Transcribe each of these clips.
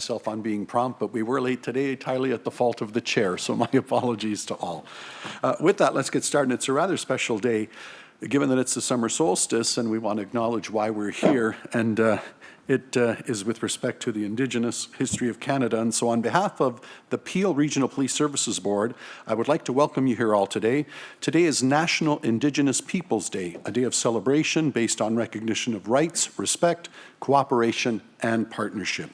myself on being prompt, but we were late today entirely at the fault of the chair, so my apologies to all. With that, let's get started. It's a rather special day, given that it's the summer solstice, and we want to acknowledge why we're here, and it is with respect to the Indigenous history of Canada. And so on behalf of the Peel Regional Police Services Board, I would like to welcome you here all today. Today is National Indigenous Peoples Day, a day of celebration based on recognition of rights, respect, cooperation, and partnership.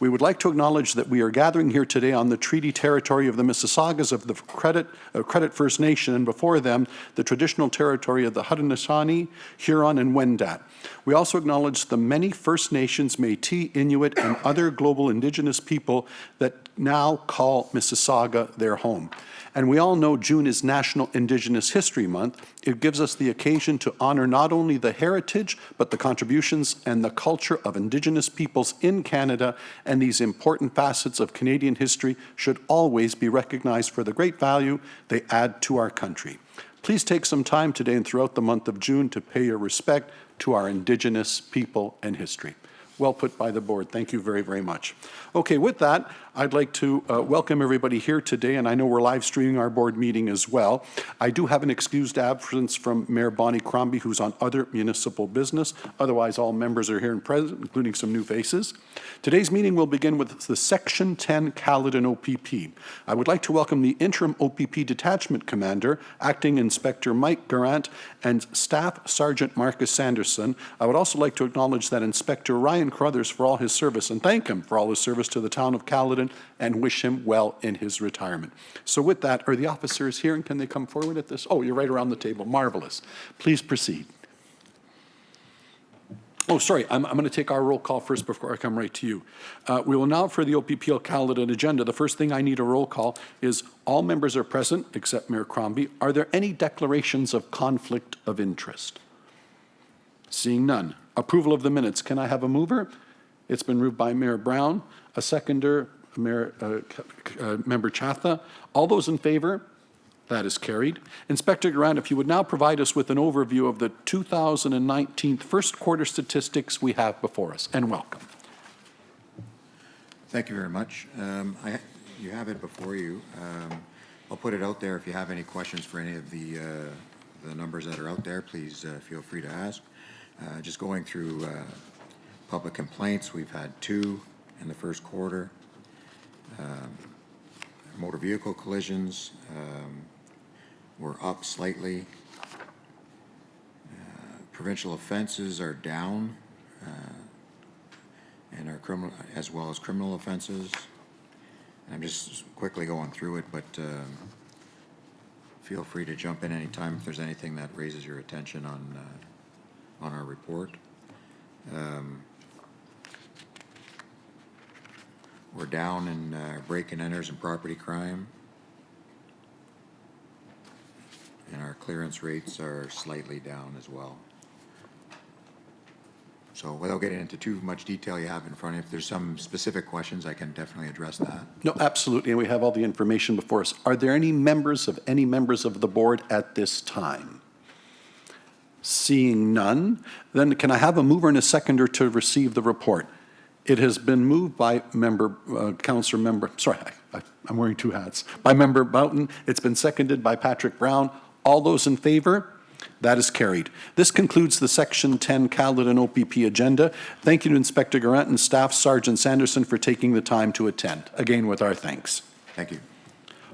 We would like to acknowledge that we are gathering here today on the treaty territory of the Mississaugas of the Credit First Nation, and before them, the traditional territory of the Haudenosaunee, Huron, and Wendat. We also acknowledge the many First Nations, Métis, Inuit, and other global Indigenous people that now call Mississauga their home. And we all know June is National Indigenous History Month. It gives us the occasion to honor not only the heritage, but the contributions and the culture of Indigenous peoples in Canada, and these important facets of Canadian history should always be recognized for the great value they add to our country. Please take some time today and throughout the month of June to pay your respect to our Indigenous people and history. Well put by the board. Thank you very, very much. Okay, with that, I'd like to welcome everybody here today, and I know we're live streaming our board meeting as well. I do have an excused absence from Mayor Bonnie Crombie, who's on other municipal business. Otherwise, all members are here and present, including some new faces. Today's meeting will begin with the Section 10 Caledon OPP. I would like to welcome the Interim OPP Detachment Commander, Acting Inspector Mike Garant, and Staff Sergeant Marcus Sanderson. I would also like to acknowledge that Inspector Ryan Carruthers for all his service and thank him for all his service to the town of Caledon and wish him well in his retirement. So with that, are the officers here and can they come forward at this? Oh, you're right around the table. Marvelous. Please proceed. Oh, sorry, I'm going to take our roll call first before I come right to you. We will now, for the OPPL Caledon agenda, the first thing I need a roll call is all members are present except Mayor Crombie. Are there any declarations of conflict of interest? Seeing none. Approval of the minutes. Can I have a mover? It's been moved by Mayor Brown. A seconder, Member Chatha. All those in favor? That is carried. Inspector Garant, if you would now provide us with an overview of the 2019 first quarter statistics we have before us, and welcome. Thank you very much. You have it before you. I'll put it out there. If you have any questions for any of the numbers that are out there, please feel free to ask. Just going through public complaints, we've had 2 in the first quarter. Motor vehicle collisions were up slightly. Provincial offenses are down, and are criminal as well as criminal offenses. And I'm just quickly going through it, but feel free to jump in anytime if there's anything that raises your attention on our report. We're down in break-and-enters and property crime. And our clearance rates are slightly down as well. So without getting into too much detail you have in front of you, if there's some specific questions, I can definitely address that. No, absolutely, and we have all the information before us. Are there any members of the board at this time? Seeing none, then can I have a mover and a seconder to receive the report? It has been moved by Councillor Member, sorry, I'm wearing 2 hats, by Member Boughton. It's been seconded by Patrick Brown. All those in favor? That is carried. This concludes the Section 10 Caledon OPP agenda. Thank you to Inspector Garant and Staff Sergeant Sanderson for taking the time to attend. Again, with our thanks. Thank you.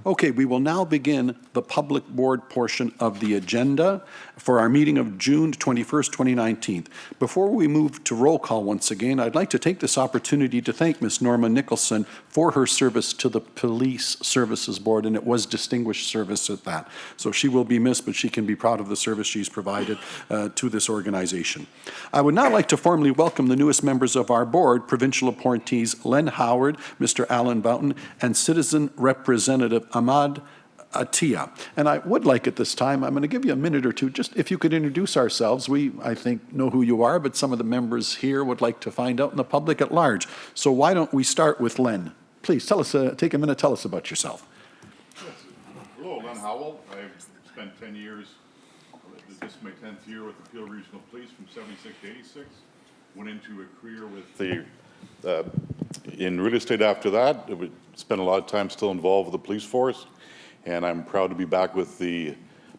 Okay, we will now begin the public board portion of the agenda for our meeting of June 21st, 2019. Before we move to roll call once again, I'd like to take this opportunity to thank Ms. Norma Nicholson for her service to the Police Services Board, and it was distinguished service at that. So she will be missed, but she can be proud of the service she's provided to this organization. I would now like to formally welcome the newest members of our board, provincial appointees Len Howard, Mr. Alan Boughton, and Citizen Representative Ahmad Attia. And I would like at this time, I'm going to give you a minute or two, just if you could introduce ourselves. We, I think, know who you are, but some of the members here would like to find out, in the public at large. So why don't we start with Len? Please tell us, take a minute, tell us about yourself. Yes. Hello, Len Howell. I've spent 10 years, this is my 10th year with the Peel Regional Police from 76 to 86. Went into a career with the in real estate after that. I spent a lot of time still involved with the police force, and I'm proud to be back with the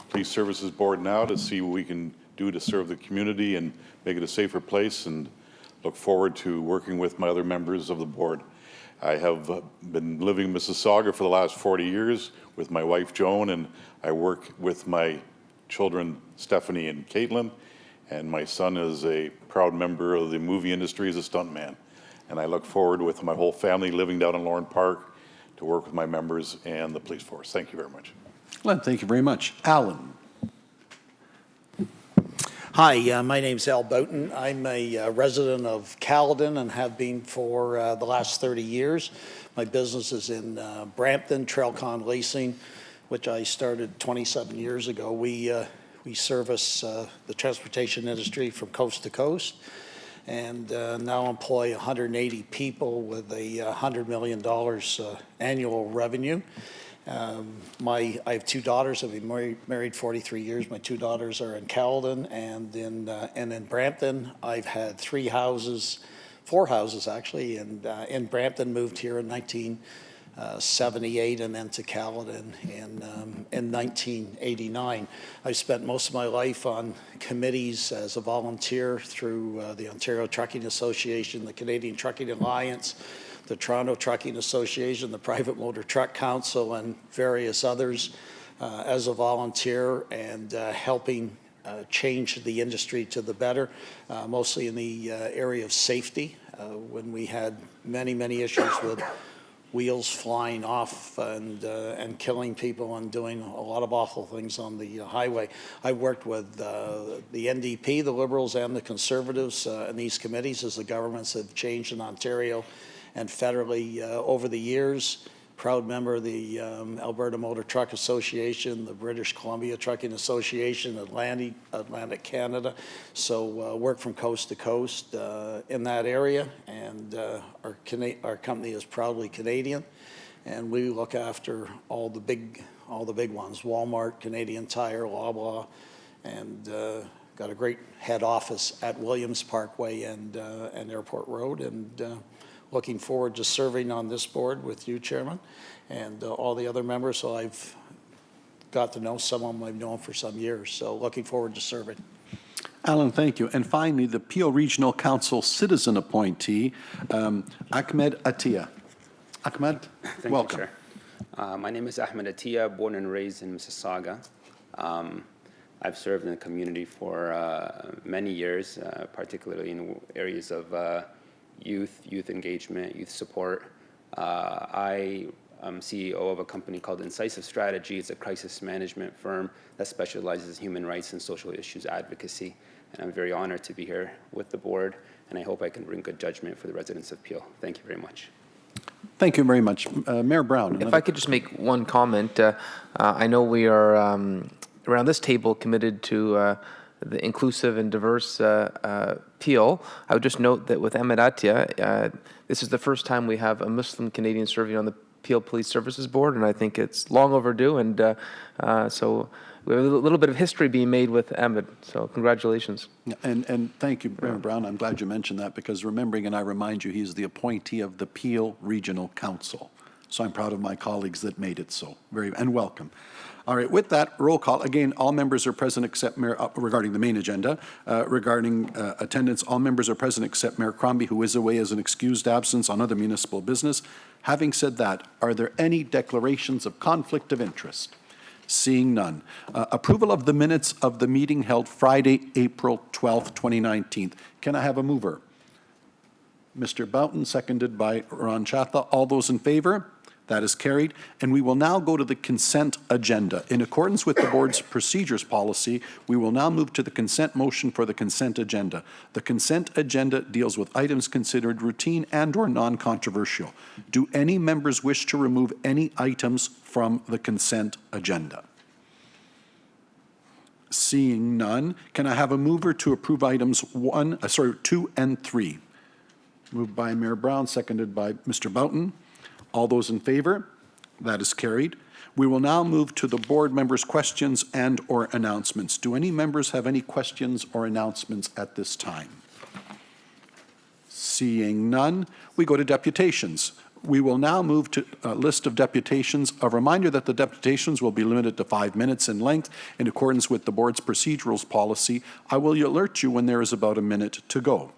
Police Services Board now to see what we can do to serve the community and make it a safer place, and look forward to working with my other members of the board. I have been living in Mississauga for the last 40 years with my wife Joan, and I work with my children Stephanie and Caitlin, and my son is a proud member of the movie industry as a stuntman. And I look forward with my whole family living down in Lauren Park to work with my members and the police force. Thank you very much. Glenn, thank you very much. Alan. Hi, my name's Al Boughton. I'm a resident of Caledon and have been for the last 30 years. My business is in Brampton, Trailcon Leasing, which I started 27 years ago. We service the transportation industry from coast to coast, and now employ 180 people with a $100 million annual revenue. I have two daughters. I've been married 43 years. My two daughters are in Caledon, and in Brampton. I've had four houses actually, and in Brampton, moved here in 1978, and then to Caledon in 1989. I spent most of my life on committees as a volunteer through the Ontario Trucking Association, the Canadian Trucking Alliance, the Toronto Trucking Association, the Private Motor Truck Council, and various others as a volunteer, and helping change the industry to the better, mostly in the area of safety, when we had many issues with wheels flying off and killing people and doing a lot of awful things on the highway. I worked with the NDP, the Liberals, and the Conservatives in these committees as the governments have changed in Ontario and federally over the years. Proud member of the Alberta Motor Truck Association, the British Columbia Trucking Association, Atlantic Canada. So work from coast to coast in that area, and our company is proudly Canadian, and we look after all the big ones: Walmart, Canadian Tire, Loblaw, and got a great head office at Williams Parkway and Airport Road, and looking forward to serving on this board with you, Chairman, and all the other members. So I've got to know some of them I've known for some years. So looking forward to serving. Alan, thank you. And finally, the Peel Regional Council citizen appointee, Ahmed Attia. Ahmed, Thank welcome. you, Chair. My name is Ahmed Attia, born and raised in Mississauga. I've served in the community for many years, particularly in areas of youth engagement, youth support. I am CEO of a company called Incisive Strategy. It's a crisis management firm that specializes in human rights and social issues advocacy. And I'm very honored to be here with the board, and I hope I can bring good judgment for the residents of Peel. Thank you very much. Thank you very much. Mayor Brown. If I could just make one comment. I know we are, around this table, committed to the inclusive and diverse Peel. I would just note that with Ahmed Attia, this is the first time we have a Muslim Canadian serving on the Peel Police Services Board, and I think it's long overdue, and so we have a little bit of history being made with Ahmed, so congratulations. And thank you, Mayor Brown. I'm glad you mentioned that, because remembering, and I remind you, he's the appointee of the Peel Regional Council. So I'm proud of my colleagues that made it so. And welcome. All right, with that, roll call. Again, all members are present except Mayor, regarding the main agenda. Regarding attendance, all members are present except Mayor Crombie, who is away as an excused absence on other municipal business. Having said that, are there any declarations of conflict of interest? Seeing none. Approval of the minutes of the meeting held Friday, April 12th, 2019. Can I have a mover? Mr. Boughton, seconded by Ron Chatha. All those in favor? That is carried. And we will now go to the consent agenda. In accordance with the board's procedures policy, we will now move to the consent motion for the consent agenda. The consent agenda deals with items considered routine and/or non-controversial. Do any members wish to remove any items from the consent agenda? Seeing none, can I have a mover to approve items 2 and 3? Moved by Mayor Brown, seconded by Mr. Boughton. All those in favor? That is carried. We will now move to the board members' questions and/or announcements. Do any members have any questions or announcements at this time? Seeing none, we go to deputations. We will now move to a list of deputations. A reminder that the deputations will be limited to 5 minutes in length in accordance with the board's procedurals policy. I will alert you when there is about a minute to go.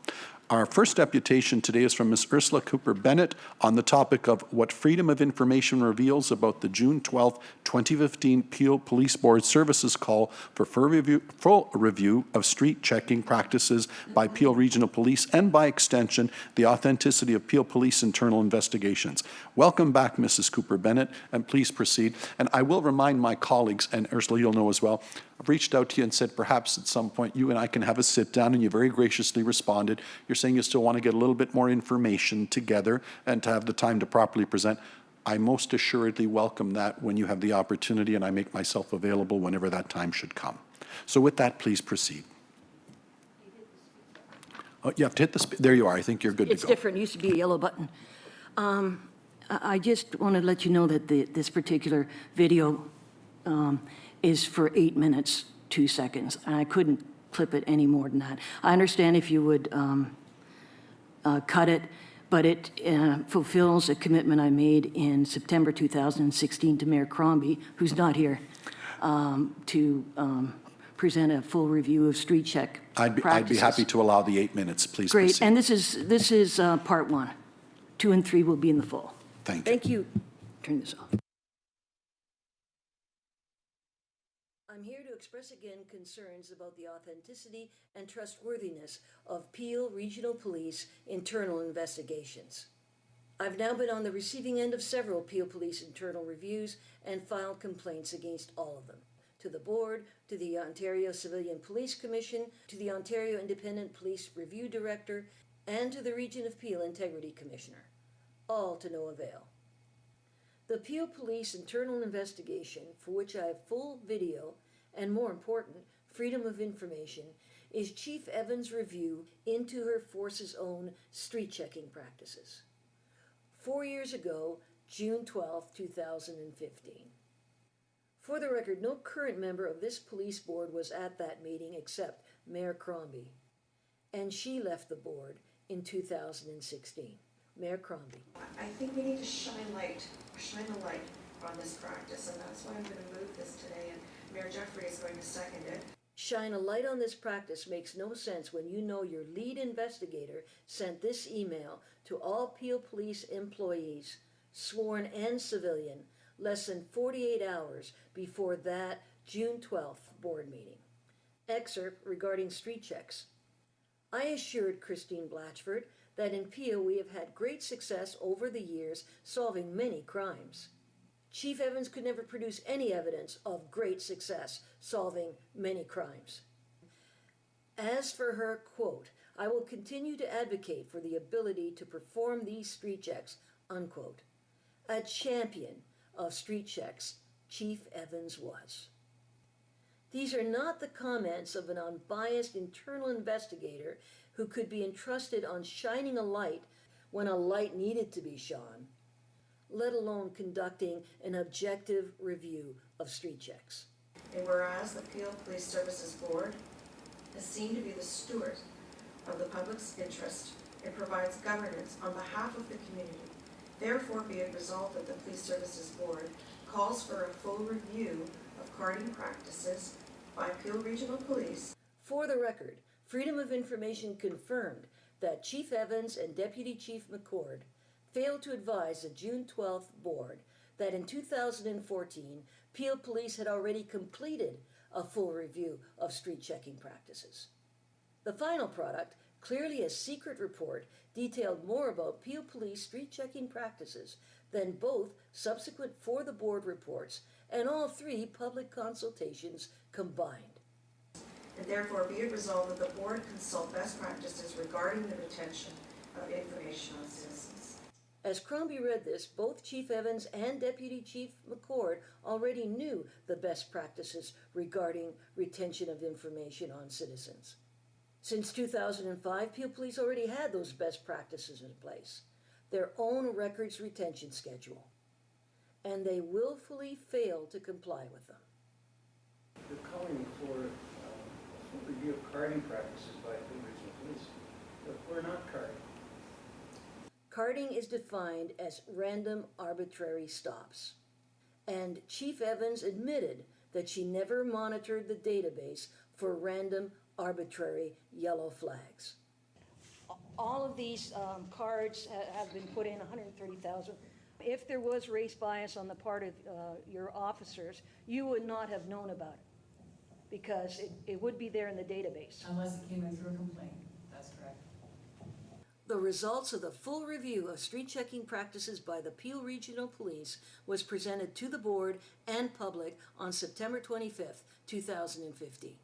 Our first deputation today is from Ms. Ursula Cooper Bennett on the topic of what Freedom of Information reveals about the June 12, 2015 Peel Police Board Services call for full review of street checking practices by Peel Regional Police and by extension, the authenticity of Peel Police internal investigations. Welcome back, Mrs. Cooper Bennett, and please proceed. And I will remind my colleagues, and Ursula, you'll know as well, I've reached out to you and said perhaps at some point you and I can have a sit down, and you very graciously responded. You're saying you still want to get a little bit more information together and to have the time to properly present. I most assuredly welcome that when you have the opportunity, and I make myself available whenever that time should come. So with that, please proceed. Oh, you have to hit the, there you are. I think you're good to go. It's different. It used to be a yellow button. I just want to let you know that this particular video is for 8 minutes, 2 seconds, and I couldn't clip it any more than that. I understand if you would cut it, but it fulfills a commitment I made in September 2016 to Mayor Crombie, who's not here, to present a full review of street check practices. I'd be happy to allow the 8 minutes. Please Great, proceed. and this is part 1. 2 and 3 will be in the full. Thank you. Thank you. Turn this off. I'm here to express again concerns about the authenticity and trustworthiness of Peel Regional Police internal investigations. I've now been on the receiving end of several Peel Police internal reviews and filed complaints against all of them. To the board, to the Ontario Civilian Police Commission, to the Ontario Independent Police Review Director, and to the Region of Peel Integrity Commissioner. All to no avail. The Peel Police internal investigation, for which I have full video and, more important, freedom of information, is Chief Evans' review into her force's own street checking practices. 4 years ago, June 12, 2015. For the record, no current member of this police board was at that meeting except Mayor Crombie, and she left the board in 2016. Mayor Crombie. I think we need to shine a light on this practice, and that's why I'm going to move this today, and Mayor Jeffrey is going to second it. Shine a light on this practice makes no sense when you know your lead investigator sent this email to all Peel Police employees, sworn and civilian, less than 48 hours before that June 12th board meeting. Excerpt regarding street checks. I assured Christine Blatchford that in Peel we have had great success over the years solving many crimes. Chief Evans could never produce any evidence of great success solving many crimes. As for her, quote, I will continue to advocate for the ability to perform these street checks, unquote. A champion of street checks, Chief Evans was. These are not the comments of an unbiased internal investigator who could be entrusted on shining a light when a light needed to be shone, let alone conducting an objective review of street checks. And whereas the Peel Police Services Board is seen to be the steward of the public's interest, it provides governance on behalf of the community. Therefore, be it resolved that the Police Services Board calls for a full review of carding practices by Peel Regional Police. For the record, Freedom of Information confirmed that Chief Evans and Deputy Chief McCord failed to advise the June 12th board that in 2014, Peel Police had already completed a full review of street checking practices. The final product, clearly a secret report, detailed more about Peel Police street checking practices than both subsequent for the board reports and all 3 public consultations combined. And therefore, be it resolved that the board consult best practices regarding the retention of information on citizens. As Crombie read this, both Chief Evans and Deputy Chief McCord already knew the best practices regarding retention of information on citizens. Since 2005, Peel Police already had those best practices in place, their own records retention schedule, and they willfully failed to comply with them. You're calling for a full review of carding practices by Peel Regional Police. But we're not carding. Carding is defined as random arbitrary stops. And Chief Evans admitted that she never monitored the database for random arbitrary yellow flags. All of these cards have been put in, 130,000. If there was race bias on the part of your officers, you would not have known about it because it would be there in the database. Unless it came in through a complaint, that's correct. The results of the full review of street checking practices by the Peel Regional Police was presented to the board and public on September 25th, 2015.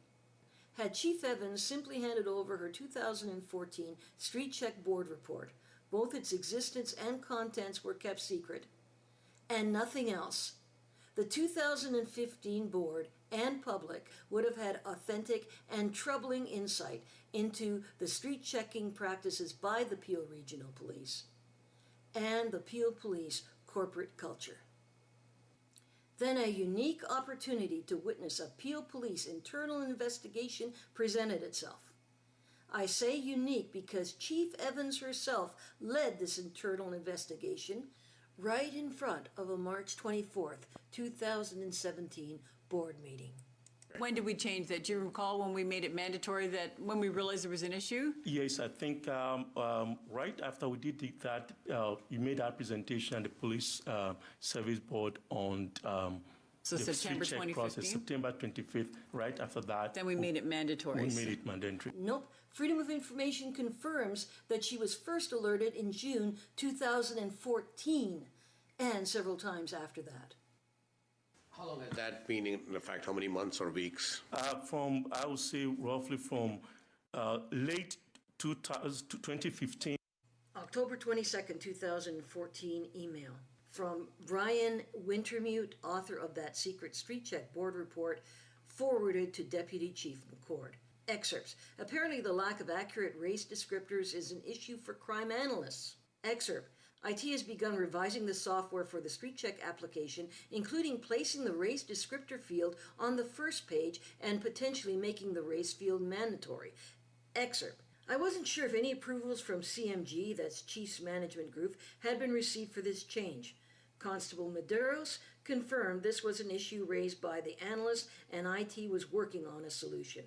Had Chief Evans simply handed over her 2014 Street Check Board report, both its existence and contents were kept secret, and nothing else, the 2015 board and public would have had authentic and troubling insight into the street checking practices by the Peel Regional Police and the Peel Police corporate culture. Then a unique opportunity to witness a Peel Police internal investigation presented itself. I say unique because Chief Evans herself led this internal investigation right in front of a March 24th, 2017 board meeting. When did we change that? Do you recall when we made it mandatory, that when we realized there was an issue? Yes, I think right after we did that, you made our presentation at the police service board on So the September street check 2015? process, September 25th. Right after that, Then we made it mandatory. we made it mandatory. Nope. Freedom of Information confirms that she was first alerted in June 2014 and several times after that. How long has that been in effect? How many months or weeks? From, I would say, roughly from late 2015. October 22nd, 2014 email from Brian Wintermute, author of that secret street check board report, forwarded to Deputy Chief McCord. Excerpts. Apparently the lack of accurate race descriptors is an issue for crime analysts. Excerpt. IT has begun revising the software for the street check application, including placing the race descriptor field on the first page and potentially making the race field mandatory. Excerpt. I wasn't sure if any approvals from CMG, that's Chiefs Management Group, had been received for this change. Constable Medeiros confirmed this was an issue raised by the analyst and IT was working on a solution.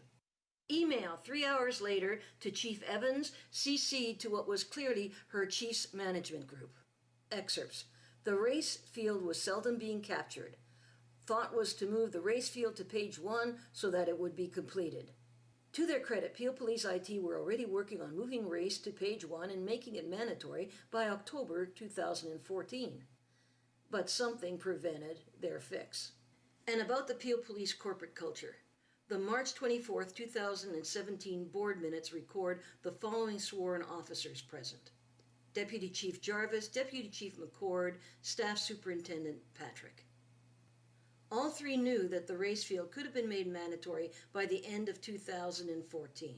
Email 3 hours later to Chief Evans, CC'd to what was clearly her Chiefs Management Group. Excerpts. The race field was seldom being captured. Thought was to move the race field to page 1 so that it would be completed. To their credit, Peel Police IT were already working on moving race to page 1 and making it mandatory by October 2014. But something prevented their fix. And about the Peel Police corporate culture. The March 24, 2017 board minutes record the following sworn officers present. Deputy Chief Jarvis, Deputy Chief McCord, Staff Superintendent Patrick. All three knew that the race field could have been made mandatory by the end of 2014.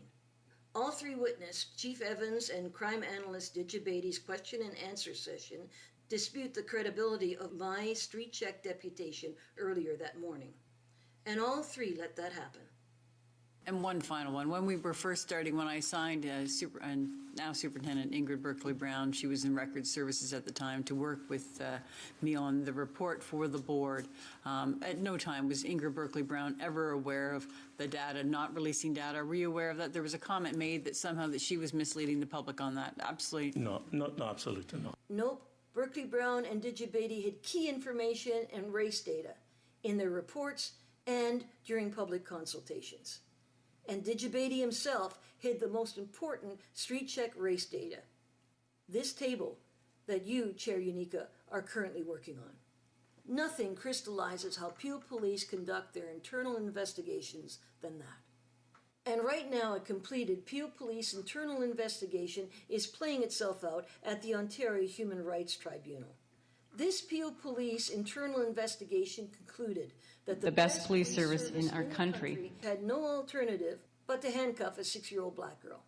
All three witnessed Chief Evans and crime analyst Digibady's question and answer session dispute the credibility of my street check deputation earlier that morning. And all three let that happen. And one final one. When we were first starting, when I signed and now Superintendent Ingrid Berkeley Brown, she was in Records Services at the time, to work with me on the report for the board. At no time was Ingrid Berkeley Brown ever aware of the data, not releasing data. Were you aware of that? There was a comment made that somehow that she was misleading the public on that. Absolutely. No, absolutely not. Nope. Berkeley Brown and Digibady had key information and race data in their reports and during public consultations. And Digibady himself hid the most important street check race data. This table that you, Chair Unica, are currently working on. Nothing crystallizes how Peel Police conduct their internal investigations than that. And right now, a completed Peel Police internal investigation is playing itself out at the Ontario Human Rights Tribunal. This Peel Police internal investigation concluded that the best police service in our country had no alternative but to handcuff a 6-year-old black girl.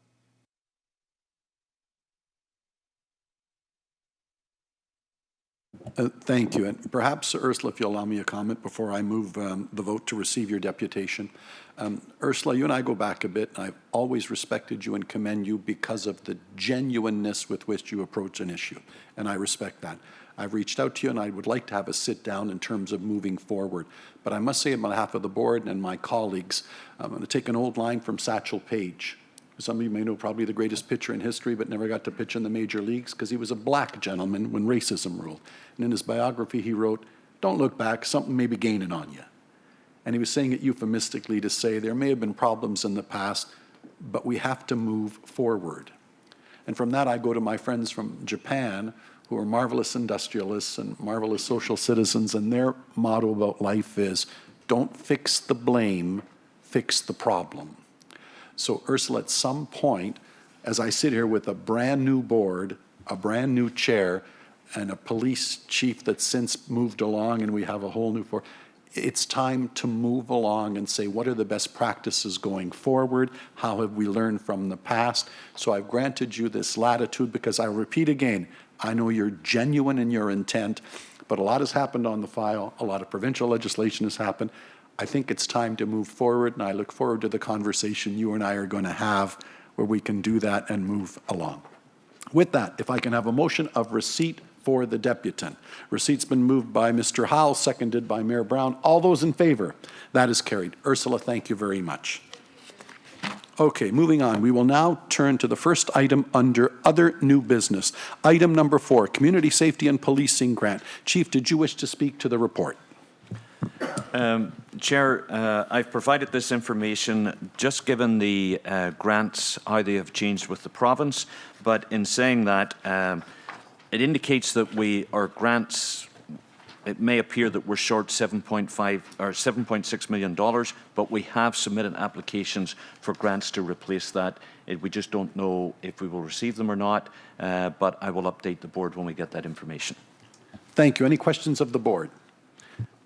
Thank you. And perhaps, Ursula, if you'll allow me a comment before I move the vote to receive your deputation. Ursula, you and I go back a bit. I've always respected you and commend you because of the genuineness with which you approach an issue, and I respect that. I've reached out to you, and I would like to have a sit-down in terms of moving forward. But I must say on behalf of the board and my colleagues, I'm going to take an old line from Satchel Paige. Some of you may know probably the greatest pitcher in history, but never got to pitch in the major leagues because he was a black gentleman when racism ruled. And in his biography, he wrote, "Don't look back, something may be gaining on you." And he was saying it euphemistically to say there may have been problems in the past, but we have to move forward. And from that, I go to my friends from Japan, who are marvelous industrialists and marvelous social citizens, and their motto about life is, don't fix the blame, fix the problem. So Ursula, at some point, as I sit here with a brand new board, a brand new chair, and a police chief that's since moved along, and we have a whole new board, it's time to move along and say, what are the best practices going forward? How have we learned from the past? So I've granted you this latitude because I repeat again, I know you're genuine in your intent, but a lot has happened on the file. A lot of provincial legislation has happened. I think it's time to move forward, and I look forward to the conversation you and I are going to have where we can do that and move along. With that, if I can have a motion of receipt for the deputant. Receipt's been moved by Mr. Howell, seconded by Mayor Brown. All those in favor? That is carried. Ursula, thank you very much. Okay, moving on. We will now turn to the first item under other new business. Item number 4, Community Safety and Policing Grant. Chief, did you wish to speak to the report? Chair, I've provided this information just given the grants, how they have changed with the province, but in saying that, it indicates that our grants, it may appear that we're short $7.6 million, but we have submitted applications for grants to replace that. We just don't know if we will receive them or not, but I will update the board when we get that information. Thank you. Any questions of the board?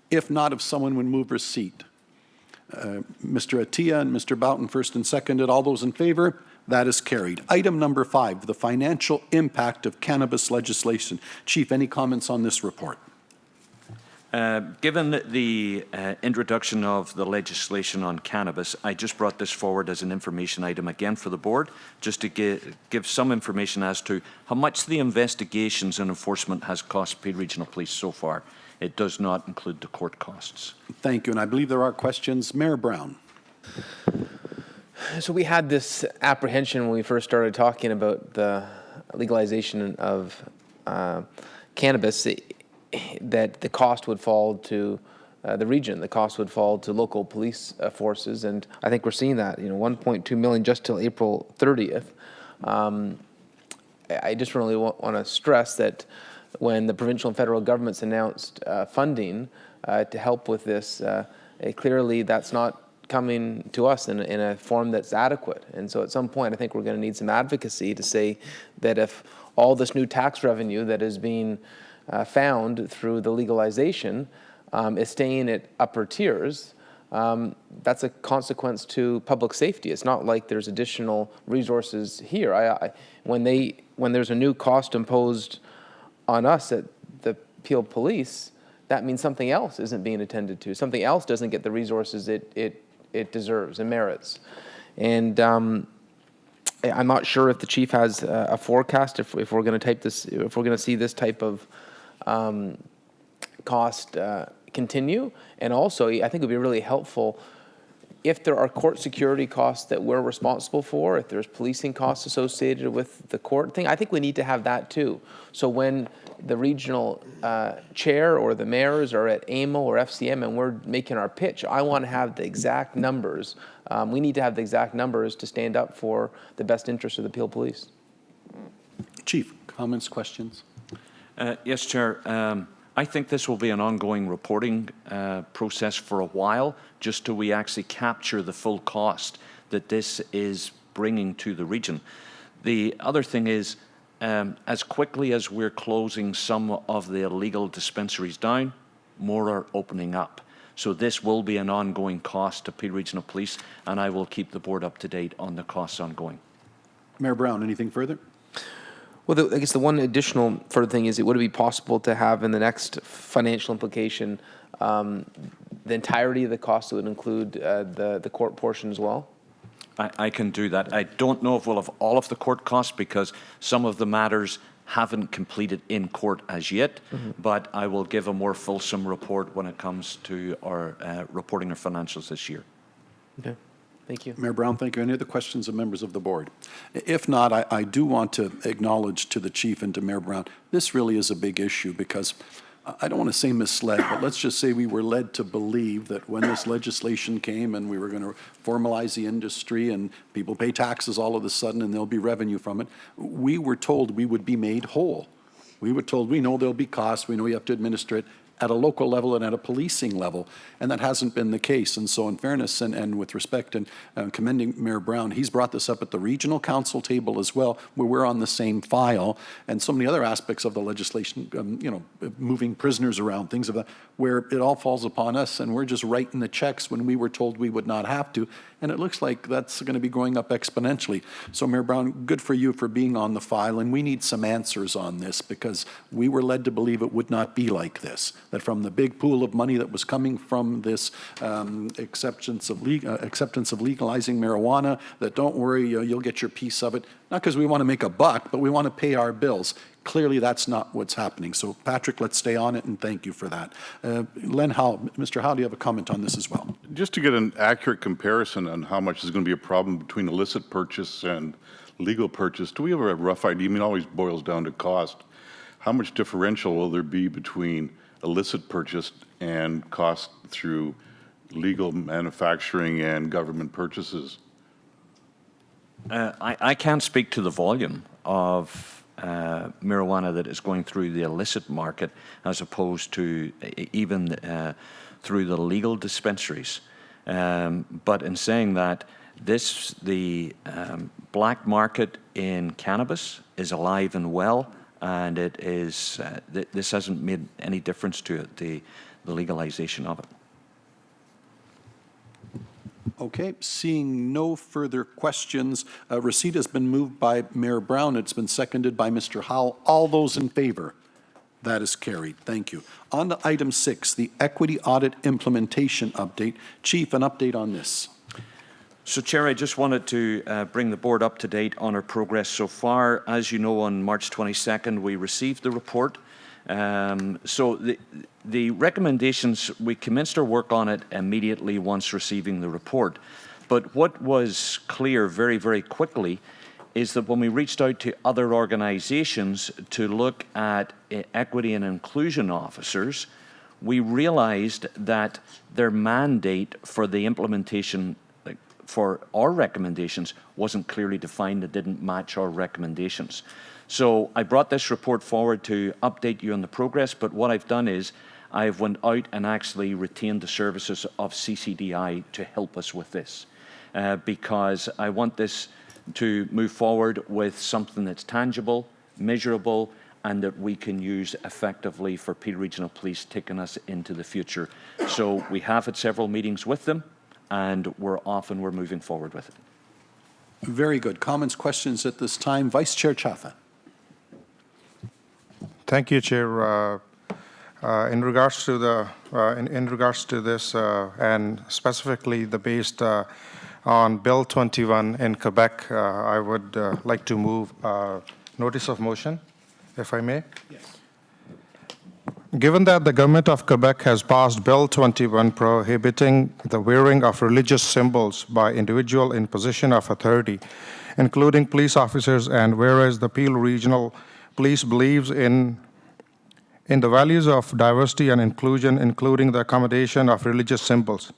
If not, if someone would move receipt. Mr. Attia and Mr. Boughton first and seconded. All those in favor? That is carried. Item number 5, the financial impact of cannabis legislation. Chief, any comments on this report? Given the introduction of the legislation on cannabis, I just brought this forward as an information item again for the board, just to give some information as to how much the investigations and enforcement has cost Peel Regional Police so far. It does not include the court costs. Thank you, and I believe there are questions. Mayor Brown. So we had this apprehension when we first started talking about the legalization of cannabis, that the cost would fall to the region, the cost would fall to local police forces, and I think we're seeing that, $1.2 million just till April 30th. I just really want to stress that when the provincial and federal governments announced funding to help with this, clearly that's not coming to us in a form that's adequate. And so at some point, I think we're going to need some advocacy to say that if all this new tax revenue that is being found through the legalization is staying at upper tiers, that's a consequence to public safety. It's not like there's additional resources here. When there's a new cost imposed on us at the Peel Police, that means something else isn't being attended to. Something else doesn't get the resources it deserves and merits. And I'm not sure if the chief has a forecast if we're going to see this type of cost continue. And also, I think it would be really helpful if there are court security costs that we're responsible for, if there's policing costs associated with the court thing, I think we need to have that too. So when the regional chair or the mayors are at AMO or FCM and we're making our pitch, I want to have the exact numbers. We need to have the exact numbers to stand up for the best interest of the Peel Police. Chief, comments, questions? Yes, Chair. I think this will be an ongoing reporting process for a while, just till we actually capture the full cost that this is bringing to the region. The other thing is, as quickly as we're closing some of the illegal dispensaries down, more are opening up. So this will be an ongoing cost to Peel Regional Police, and I will keep the board up to date on the costs ongoing. Mayor Brown, anything further? Well, I guess the one additional further thing is, would it be possible to have in the next financial implication the entirety of the cost that would include the court portion as well? I can do that. I don't know if we'll have all of the court costs because some of the matters haven't completed in court as yet, but I will give a more fulsome report when it comes to our reporting our financials this year. Okay. Thank you. Mayor Brown, thank you. Any other questions of members of the board? If not, I do want to acknowledge to the chief and to Mayor Brown, this really is a big issue because I don't want to say misled, but let's just say we were led to believe that when this legislation came and we were going to formalize the industry and people pay taxes all of a sudden and there'll be revenue from it, we were told we would be made whole. We were told we know there'll be costs, we know you have to administer it at a local level and at a policing level, and that hasn't been the case. And so in fairness and with respect and commending Mayor Brown, he's brought this up at the regional council table as well, where we're on the same file, and so many other aspects of the legislation, moving prisoners around, things of that, where it all falls upon us and we're just writing the checks when we were told we would not have to. And it looks like that's going to be going up exponentially. So Mayor Brown, good for you for being on the file, and we need some answers on this because we were led to believe it would not be like this, that from the big pool of money that was coming from this acceptance of legalizing marijuana, that don't worry, you'll get your piece of it, not because we want to make a buck, but we want to pay our bills. Clearly, that's not what's happening. So, Patrick, let's stay on it, and thank you for that. Len Howe, Mr. Howe, do you have a comment on this as well? Just to get an accurate comparison on how much is going to be a problem between illicit purchase and legal purchase, do we have a rough idea? I mean, it always boils down to cost. How much differential will there be between illicit purchase and cost through legal manufacturing and government purchases? I can't speak to the volume of marijuana that is going through the illicit market as opposed to even through the legal dispensaries. But in saying that, the black market in cannabis is alive and well, and it is this hasn't made any difference to it, the legalization of it. Okay, seeing no further questions, receipt has been moved by Mayor Brown. It's been seconded by Mr. Howell. All those in favor? That is carried. Thank you. On to item 6, the equity audit implementation update. Chief, an update on this. So, Chair, I just wanted to bring the board up to date on our progress so far. As you know, on March 22nd, we received the report. So the recommendations, we commenced our work on it immediately once receiving the report. But what was clear very, very quickly is that when we reached out to other organizations to look at equity and inclusion officers, we realized that their mandate for the implementation for our recommendations wasn't clearly defined. It didn't match our recommendations. So I brought this report forward to update you on the progress, but what I've done is I've went out and actually retained the services of CCDI to help us with this, because I want this to move forward with something that's tangible, measurable, and that we can use effectively for Peel Regional Police taking us into the future. So we have had several meetings with them, and we're moving forward with it. Very good. Comments, questions at this time? Vice Chair Chafa. Thank you, Chair. In regards to the in regards to this, and specifically based on Bill 21 in Quebec, I would like to move notice of motion, if I may. Yes. Given that the government of Quebec has passed Bill 21 prohibiting the wearing of religious symbols by individual in position of authority, including police officers, and whereas the Peel Regional Police believes in the values of diversity and inclusion, including the accommodation of religious symbols,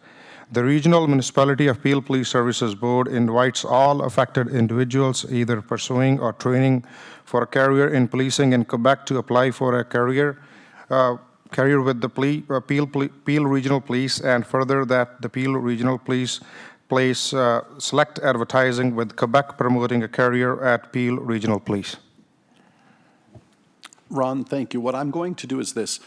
the Regional Municipality of Peel Police Services Board invites all affected individuals either pursuing or training for a career in policing in Quebec to apply for a career with the Peel Regional Police, and further that the Peel Regional Police place select advertising with Quebec promoting a career at Peel Regional Police. Ron, thank you. What I'm going to do is this.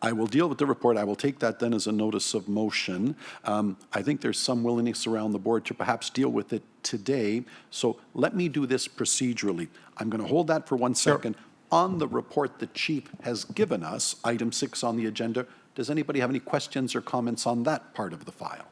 I will deal with the report. I will take that then as a notice of motion. I think there's some willingness around the board to perhaps deal with it today. So let me do this procedurally. I'm going to hold that for 1 second. On the report the chief has given us, item 6 on the agenda, does anybody have any questions or comments on that part of the file?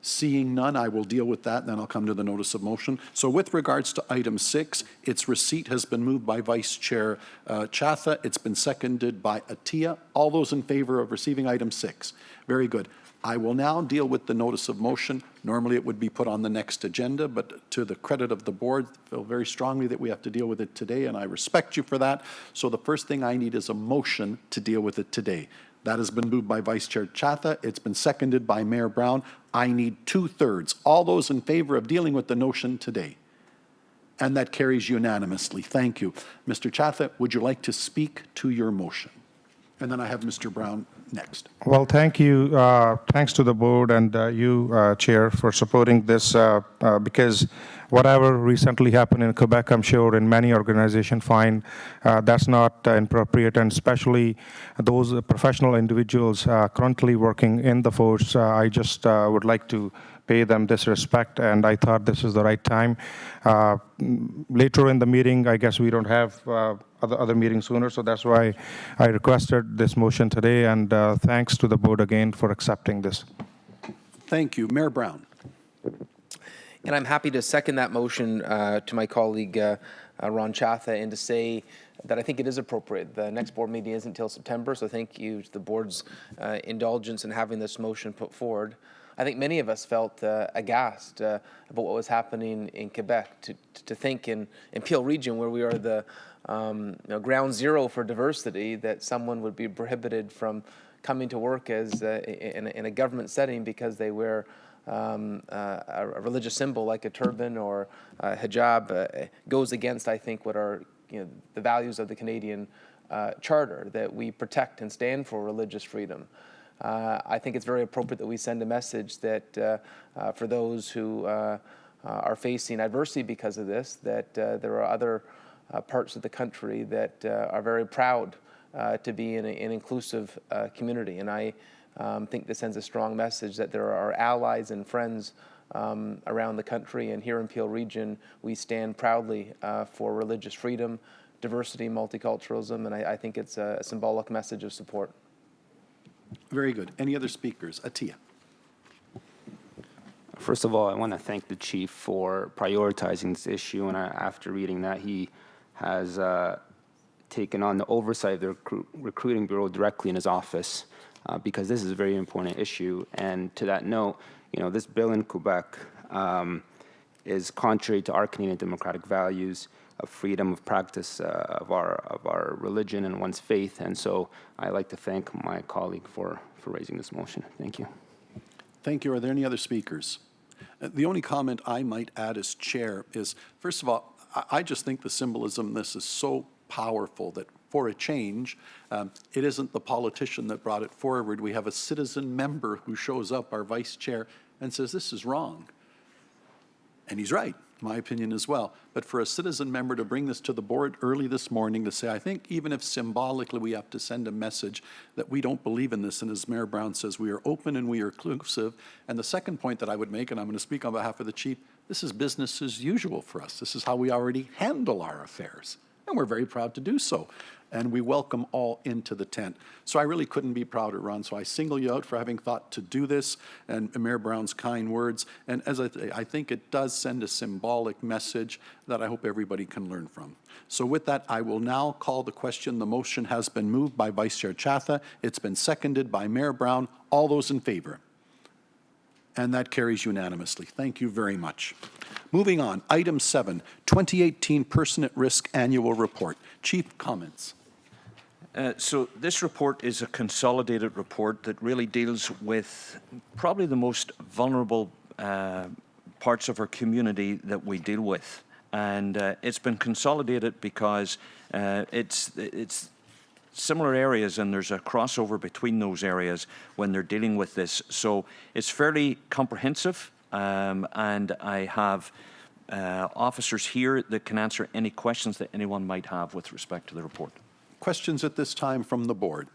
Seeing none, I will deal with that, and then I'll come to the notice of motion. So with regards to item 6, its receipt has been moved by Vice Chair Chatha. It's been seconded by Atia. All those in favor of receiving item 6? Very good. I will now deal with the notice of motion. Normally, it would be put on the next agenda, but to the credit of the board, I feel very strongly that we have to deal with it today, and I respect you for that. So the first thing I need is a motion to deal with it today. That has been moved by Vice Chair Chatha. It's been seconded by Mayor Brown. I need 2/3. All those in favor of dealing with the notion today? And that carries unanimously. Thank you. Mr. Chatha, would you like to speak to your motion? And then I have Mr. Brown next. Well, thank you. Thanks to the board and you, Chair, for supporting this because whatever recently happened in Quebec, I'm sure in many organizations find that's not inappropriate, and especially those professional individuals currently working in the force. I just would like to pay them this respect, and I thought this is the right time. Later in the meeting, I guess we don't have other meetings sooner, so that's why I requested this motion today, and thanks to the board again for accepting this. Thank you. Mayor Brown. And I'm happy to second that motion to my colleague Ron Chatha, and to say that I think it is appropriate. The next board meeting isn't until September, so thank you to the board's indulgence in having this motion put forward. I think many of us felt aghast about what was happening in Quebec. To think in Peel Region, where we are the ground zero for diversity, that someone would be prohibited from coming to work as in a government setting because they wear a religious symbol like a turban or a hijab goes against, I think, what are the values of the Canadian Charter, that we protect and stand for religious freedom. I think it's very appropriate that we send a message that for those who are facing adversity because of this, that there are other parts of the country that are very proud to be in an inclusive community. And I think this sends a strong message that there are allies and friends around the country, and here in Peel Region, we stand proudly for religious freedom, diversity, multiculturalism, and I think it's a symbolic message of support. Very good. Any other speakers? Atia. First of all, I want to thank the chief for prioritizing this issue, and after reading that, he has taken on the oversight of the recruiting bureau directly in his office, because this is a very important issue. And to that note, this bill in Quebec is contrary to our Canadian democratic values of freedom of practice of our religion and one's faith. And so I'd like to thank my colleague for raising this motion. Thank you. Thank you. Are there any other speakers? The only comment I might add as chair is, first of all, I just think the symbolism in this is so powerful that for a change, it isn't the politician that brought it forward. We have a citizen member who shows up, our vice chair, and says, this is wrong. And he's right, in my opinion as well. But for a citizen member to bring this to the board early this morning to say, I think even if symbolically we have to send a message that we don't believe in this, and as Mayor Brown says, we are open and we are inclusive. And the second point that I would make, and I'm going to speak on behalf of the chief, this is business as usual for us. This is how we already handle our affairs. And we're very proud to do so. And we welcome all into the tent. So I really couldn't be prouder, Ron. So I single you out for having thought to do this, and Mayor Brown's kind words. And as I think it does send a symbolic message that I hope everybody can learn from. So with that, I will now call the question. The motion has been moved by Vice Chair Chatha. It's been seconded by Mayor Brown. All those in favor? And that carries unanimously. Thank you very much. Moving on, item 7, 2018 Person at Risk Annual Report. Chief, comments. So this report is a consolidated report that really deals with probably the most vulnerable parts of our community that we deal with. And it's been consolidated because it's similar areas, and there's a crossover between those areas when they're dealing with this. So it's fairly comprehensive, and I have officers here that can answer any questions that anyone might have with respect to the report. Questions at this time from the board?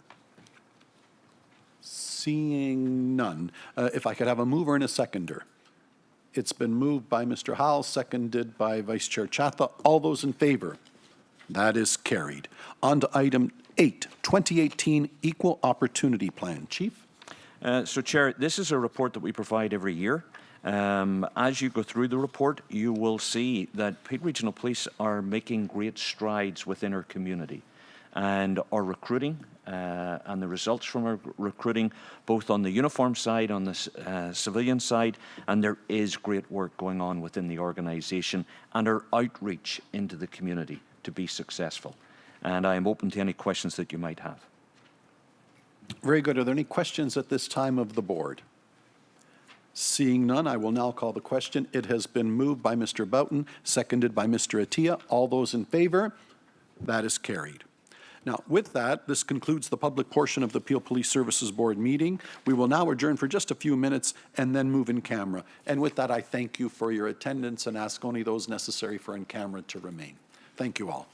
Seeing none. If I could have a mover and a seconder. It's been moved by Mr. Howell, seconded by Vice Chair Chatha. All those in favor? That is carried. On to item 8, 2018 Equal Opportunity Plan. Chief? So, Chair, this is a report that we provide every year. As you go through the report, you will see that Peel Regional Police are making great strides within our community, and our recruiting and the results from our recruiting, both on the uniform side, on the civilian side, and there is great work going on within the organisation and our outreach into the community to be successful. And I am open to any questions that you might have. Very good. Are there any questions at this time of the board? Seeing none, I will now call the question. It has been moved by Mr. Boughton, seconded by Mr. Attia. All those in favor? That is carried. Now, with that, this concludes the public portion of the Peel Police Services Board meeting. We will now adjourn for just a few minutes and then move in camera. And with that, I thank you for your attendance and ask only those necessary for in camera to remain. Thank you all.